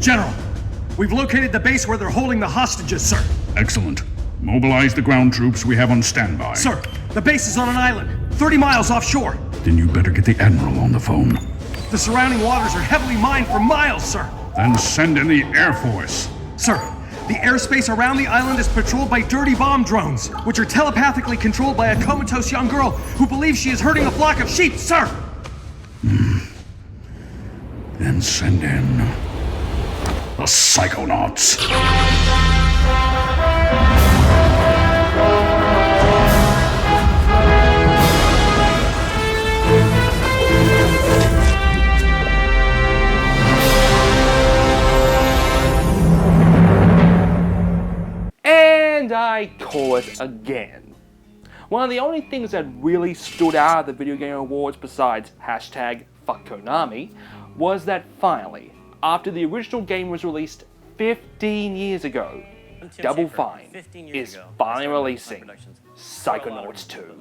General, we've located the base where they're holding the hostages, sir. Excellent. Mobilize the ground troops we have on standby. Sir, the base is on an island, 30 miles offshore. Then you better get the Admiral on the phone. The surrounding waters are heavily mined for miles, sir. Then send in the Air Force. Sir, the airspace around the island is patrolled by dirty bomb drones, which are telepathically controlled by a comatose young girl who believes she is herding a flock of sheep, sir! Then send in the Psychonauts. And I call it again. One of the only things that really stood out of the Video Game Awards besides #FuckKonami was that finally, after the original game was released 15 years ago, Double Fine is finally releasing Psychonauts 2.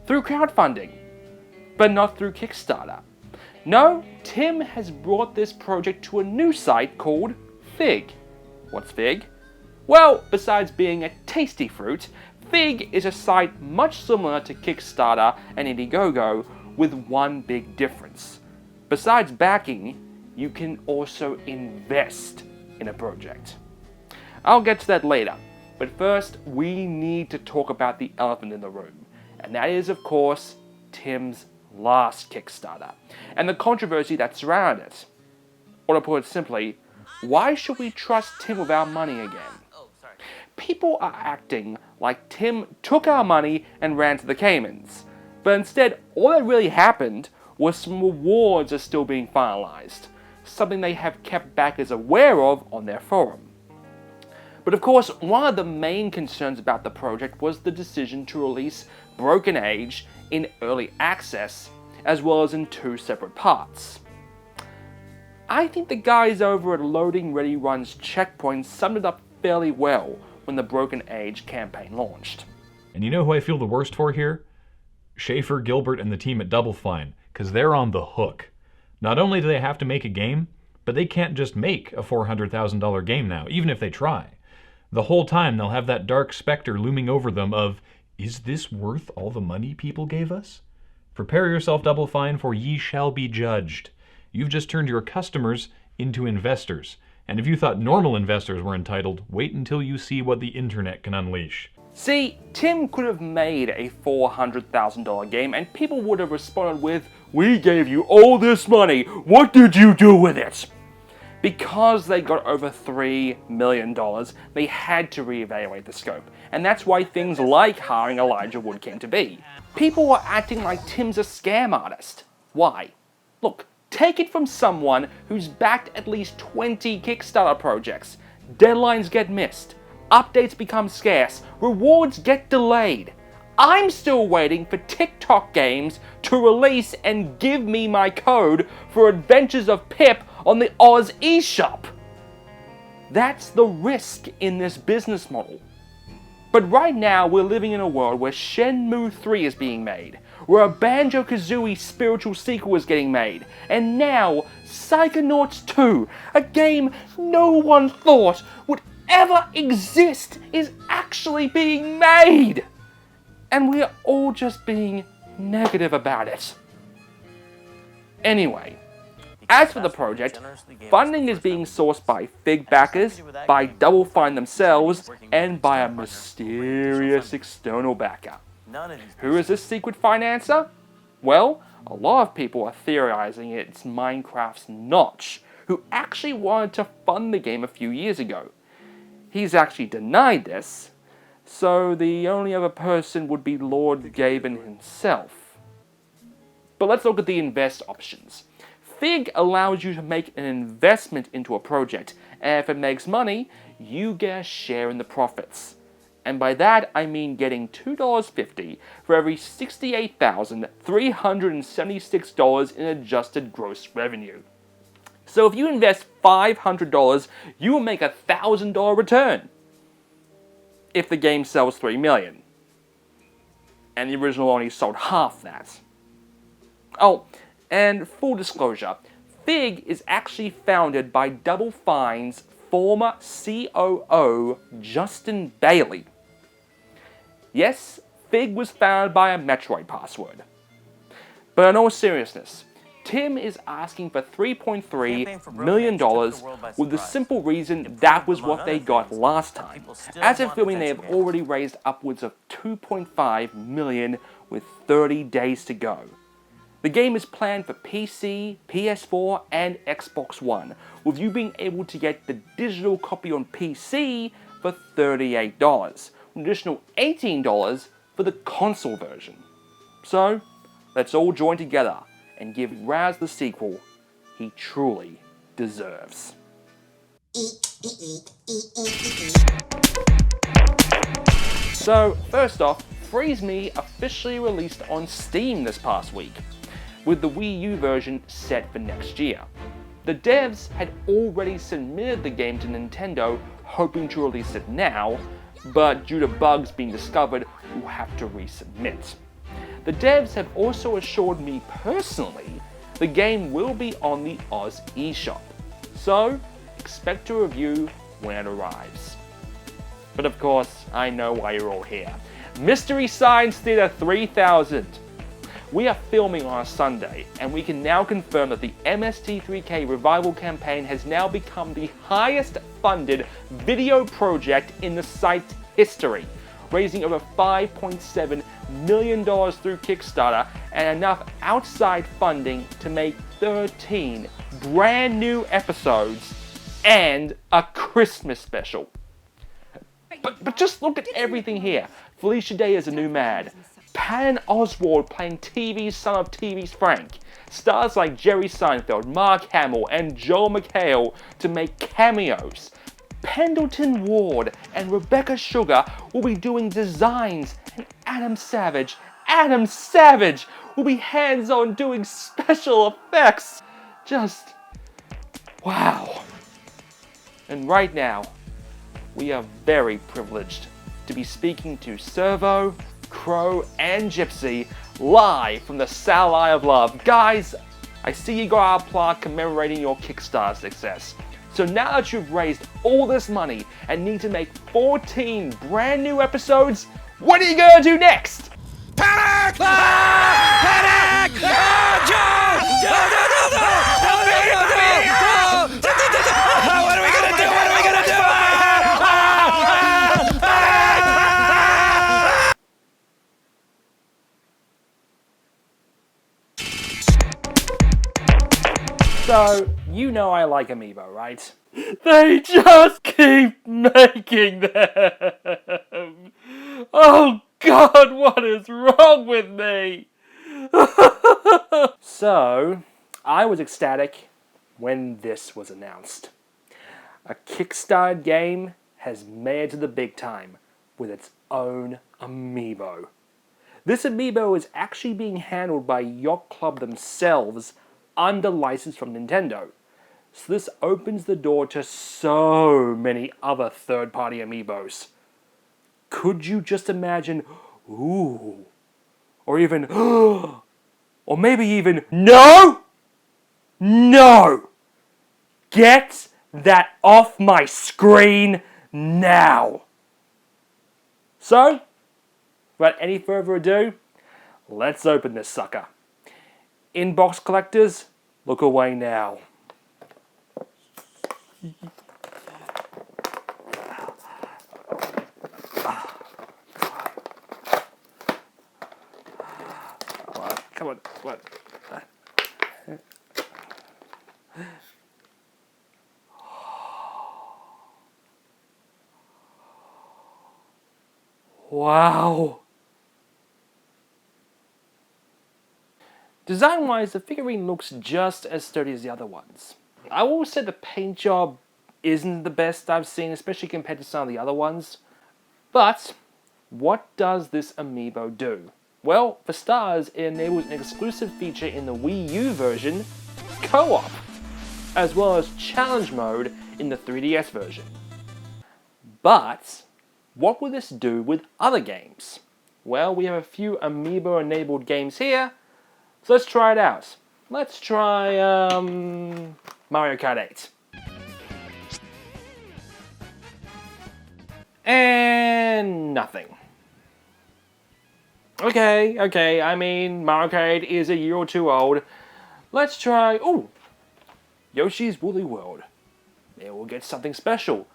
Through crowdfunding, but not through Kickstarter. No, Tim has brought this project to a new site called Fig. What's Fig? Well, besides being a tasty fruit, Fig is a site much similar to Kickstarter and Indiegogo with one big difference. Besides backing, you can also invest in a project. I'll get to that later, but first we need to talk about the elephant in the room, and that is of course Tim's last Kickstarter, and the controversy that surrounded it. Or to put it simply, why should we trust Tim with our money again? People are acting like Tim took our money and ran to the Caymans, but instead all that really happened was some rewards are still being finalized, something they have kept backers aware of on their forum. But of course, one of the main concerns about the project was the decision to release Broken Age in early access, as well as in 2 separate parts. I think the guys over at Loading Ready Run's Checkpoint summed it up fairly well when the Broken Age campaign launched. And you know who I feel the worst for here? Schaefer, Gilbert, and the team at Double Fine, because they're on the hook. Not only do they have to make a game, but they can't just make a $400,000 game now, even if they try. The whole time they'll have that dark specter looming over them of, is this worth all the money people gave us? Prepare yourself, Double Fine, for ye shall be judged. You've just turned your customers into investors. And if you thought normal investors were entitled, wait until you see what the internet can unleash. See, Tim could have made a $400,000 game and people would have responded with, "We gave you all this money, what did you do with it?" Because they got over $3 million, they had to reevaluate the scope, and that's why things like hiring Elijah Wood came to be. People were acting like Tim's a scam artist. Why? Look, take it from someone who's backed at least 20 Kickstarter projects. Deadlines get missed, updates become scarce, rewards get delayed. I'm still waiting for TikTok games to release and give me my code for Adventures of Pip on the Oz eShop. That's the risk in this business model. But right now we're living in a world where Shenmue 3 is being made, where a Banjo-Kazooie spiritual sequel is getting made, and now Psychonauts 2, a game no one thought would ever exist, is actually being made! And we're all just being negative about it. Anyway, as for the project, funding is being sourced by Fig backers, by Double Fine themselves, and by a mysterious external backer. Who is this secret financer? Well, a lot of people are theorizing it's Minecraft's Notch, who actually wanted to fund the game a few years ago. He's actually denied this, so the only other person would be Lord Gaben himself. But let's look at the invest options. Fig allows you to make an investment into a project, and if it makes money, you get a share in the profits. And by that, I mean getting $2.50 for every $68,376 in adjusted gross revenue. So if you invest $500, you will make a $1,000 return. If the game sells 3 million. And the original only sold half that. Oh, and full disclosure, Fig is actually founded by Double Fine's former COO, Justin Bailey. Yes, Fig was founded by a Metroid password. But in all seriousness, Tim is asking for $3.3 million with the simple reason that was what they got last time. As of filming, they have already raised upwards of $2.5 million with 30 days to go. The game is planned for PC, PS4, and Xbox One, with you being able to get the digital copy on PC for $38, an additional $18 for the console version. So, let's all join together and give Raz the sequel he truly deserves. So, first off, Freeze Me officially released on Steam this past week, with the Wii U version set for next year. The devs had already submitted the game to Nintendo, hoping to release it now, but due to bugs being discovered, will have to resubmit. The devs have also assured me personally the game will be on the Oz eShop, so expect a review when it arrives. But of course, I know why you're all here. Mystery Science Theater 3000! We are filming on a Sunday, and we can now confirm that the MST3K Revival campaign has now become the highest funded video project in the site's history, raising over $5.7 million through Kickstarter and enough outside funding to make 13 brand new episodes and a Christmas special. But just look at everything here. Felicia Day is a new Mad. Patton Oswalt playing TV's son of TV's Frank. Stars like Jerry Seinfeld, Mark Hamill, and Joel McHale to make cameos. Pendleton Ward and Rebecca Sugar will be doing designs, and Adam Savage will be hands-on doing special effects. Just wow. And right now, we are very privileged to be speaking to Servo, Crow, and Gypsy live from the Sally of Love. Guys, I see you got our plaque commemorating your Kickstarter success. So now that you've raised all this money and need to make 14 brand new episodes, what are you gonna do next? Panic! Ah! Panic! Ah, Joe! No! Help me! What are we gonna do? What are we gonna do? So, you know I like Amiibo, right? They just keep making them! Oh God, what is wrong with me? So, I was ecstatic when this was announced. A Kickstarter game has made it to the big time with its own Amiibo. This Amiibo is actually being handled by Yacht Club themselves under license from Nintendo. So this opens the door to so many other third-party Amiibos. Could you just imagine, ooh, or even, or maybe even, no! No! Get that off my screen now! So, without any further ado, let's open this sucker. Inbox collectors, look away now. Come on, what? Wow. Design-wise, the figurine looks just as sturdy as the other ones. I will say the paint job isn't the best I've seen, especially compared to some of the other ones. But, what does this Amiibo do? Well, for starters, it enables an exclusive feature in the Wii U version, co-op, as well as challenge mode in the 3DS version. But, what will this do with other games? Well, we have a few Amiibo-enabled games here, so let's try it out. Let's try Mario Kart 8. And nothing. Okay, I mean, Mario Kart 8 is a year or two old. Let's try, ooh, Yoshi's Woolly World. Maybe we'll get something special.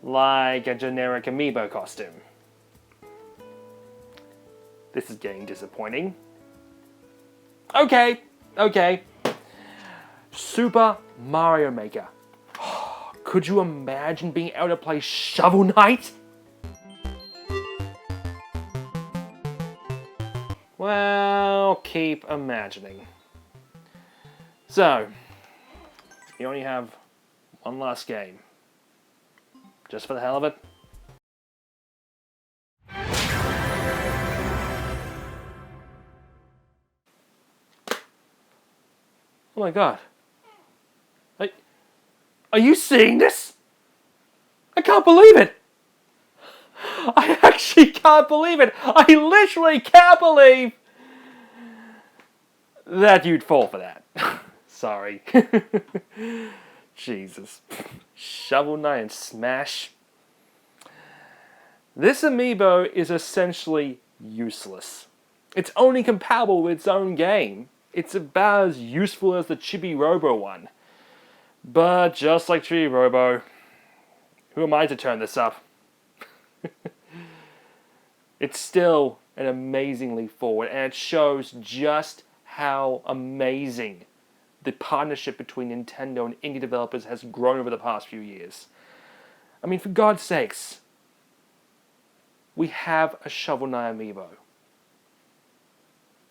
Like a generic Amiibo costume. This is getting disappointing. Okay. Super Mario Maker. Could you imagine being able to play Shovel Knight? Well, keep imagining. So, you only have one last game. Just for the hell of it. Oh my god. Are you seeing this? I can't believe it! I actually can't believe it! I literally can't believe that you'd fall for that. Sorry. Jesus. Shovel Knight and Smash. This Amiibo is essentially useless. It's only compatible with its own game. It's about as useful as the Chibi Robo one. But just like Chibi Robo, who am I to turn this up? It's still an amazingly forward, and it shows just how amazing the partnership between Nintendo and indie developers has grown over the past few years. I mean, for God's sakes, we have a Shovel Knight Amiibo.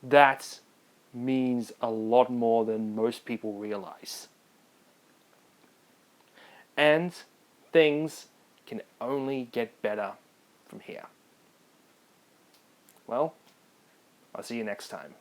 That means a lot more than most people realize. And things can only get better from here. Well, I'll see you next time.